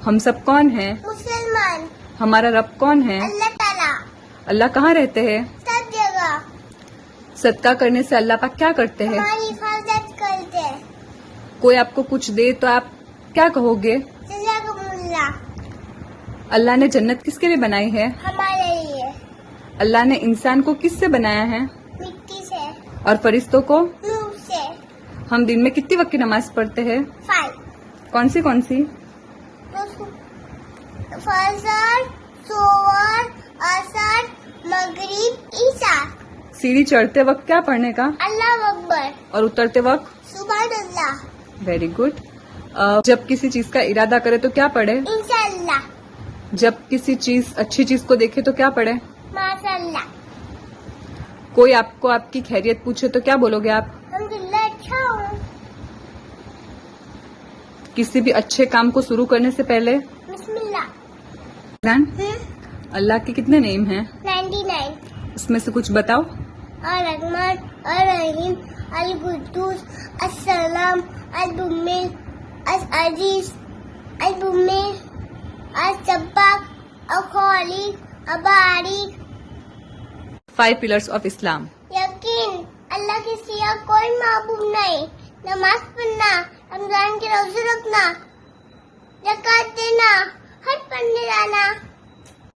हम सब कौन हैं? मुसलमान। हमारा रब कौन है? अल्लाह ताला। अल्लाह कहाँ रहते हैं? सब जगह सदका करने से अल्लाह पाक क्या करते हैं? हमारी हिफाजत करते हैं। कोई आपको कुछ दे तो आप क्या कहोगे? जज़ाकुमुल्लाह। अल्लाह ने जन्नत किसके लिए बनाई है? हमारे लिए अल्लाह ने इंसान को किससे बनाया है? मिट्टी से, और फरिश्तों को? नूर से। हम दिन में कितनी वक्त की नमाज पढ़ते हैं? 5 कौन सी? फजर, सोहर, असर, मगरिब, ईशा। सीढ़ी चढ़ते वक्त क्या पढ़ने का? अल्लाह अकबर। और उतरते वक्त? सुभान अल्लाह। Very good. जब किसी चीज का इरादा करे तो क्या पढ़े? इंशाअल्लाह। जब किसी चीज अच्छी चीज को देखे तो क्या पढ़े? माशाअल्लाह। कोई आपको आपकी खैरियत पूछे तो क्या बोलोगे आप? अल्हम्दुलिल्लाह अच्छा हूँ। किसी भी अच्छे काम को शुरू करने से पहले बिस्मिल्लाह। अल्लाह के कितने नेम हैं? 99। उसमें से कुछ बताओ। अर-रहमान, अर-रहीम, अल-कुद्दूस, अस्सलाम, अल-मुमिन, अल-अजीज, अल-मुमिन, अल-जब्बार, अल-खालिक, अल-बारिक। 5 पिलर्स ऑफ इस्लाम। यकीन, अल्लाह के सिवा कोई माबूद नहीं। नमाज पढ़ना, रमजान के रोजे रखना, ज़कात देना, हज पढ़ने जाना।